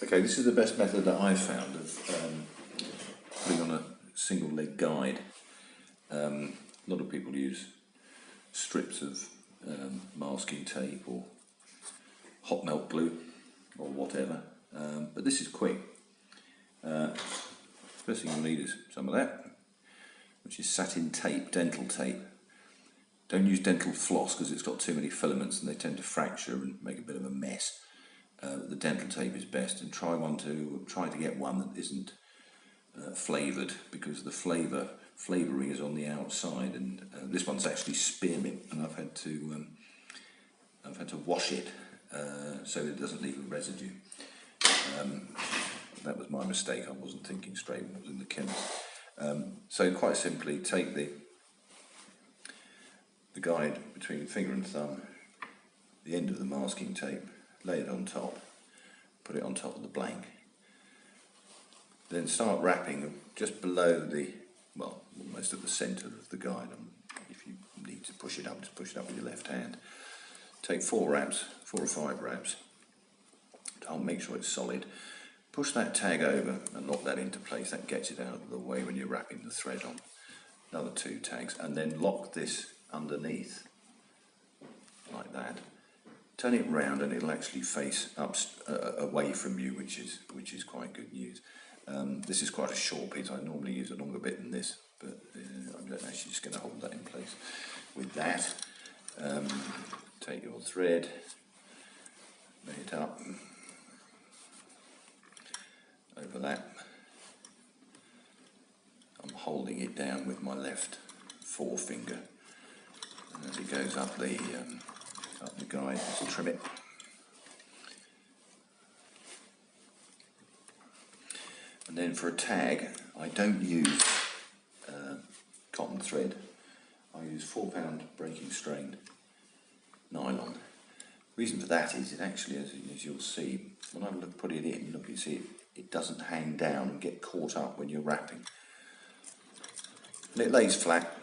Okay, this is the best method that I've found of putting on a single leg guide. A lot of people use strips of masking tape or hot melt glue or whatever, but this is quick. First thing you'll need is some of that, which is satin tape, dental tape. Don't use dental floss because it's got too many filaments and they tend to fracture and make a bit of a mess. The dental tape is best, and try to get one that isn't flavoured, because the flavouring is on the outside, and this one's actually spearmint, and I've had to wash it so it doesn't leave a residue. That was my mistake. I wasn't thinking straight when I was in the chemist. So quite simply, take the guide between finger and thumb, the end of the masking tape, lay it on top, put it on top of the blank. Then start wrapping just below almost at the centre of the guide. If you need to push it up, just push it up with your left hand. Take 4 or 5 wraps. I'll make sure it's solid. Push that tag over and lock that into place. That gets it out of the way when you're wrapping the thread on. Another 2 tags, and then lock this underneath like that. Turn it round and it'll actually face up away from you, which is quite good news. This is quite a short piece. I normally use a longer bit than this, but I'm actually just going to hold that in place. With that, take your thread, lay it up, overlap. I'm holding it down with my left forefinger, and as it goes up the guide, just trim it. And then for a tag, I don't use cotton thread. I use 4-pound breaking strain nylon. Reason for that is it actually, as you'll see, when I put it in, look, you see it doesn't hang down and get caught up when you're wrapping. And it lays flat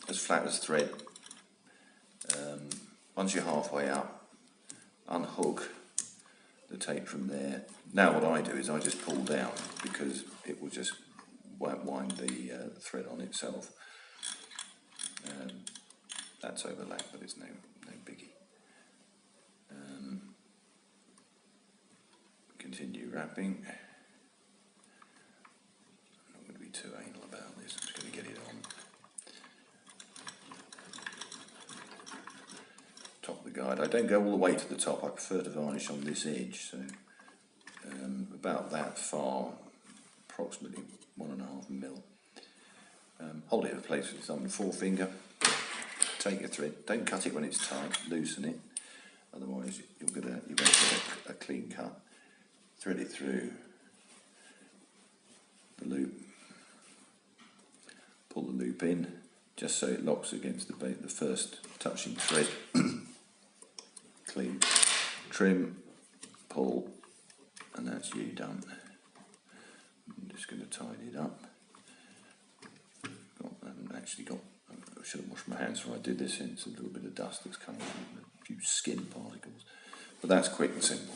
as thread. Once you're halfway up, unhook the tape from there. Now what I do is I just pull down, because it will just wind the thread on itself. That's overlap, but it's no biggie. Continue wrapping. I'm not going to be too anal about this. I'm just going to get it on. Top of the guide. I don't go all the way to the top. I prefer to varnish on this edge, so about that far, approximately 1.5 mil. Hold it in place with your thumb and forefinger. Take your thread. Don't cut it when it's tight. Loosen it. Otherwise, you won't get a clean cut. Thread it through the loop. Pull the loop in, just so it locks against the first touching thread. Clean, trim, pull, and that's you done. I'm just going to tidy it up. I should have washed my hands before I did this. It's a little bit of dust that's coming on, a few skin particles. But that's quick and simple.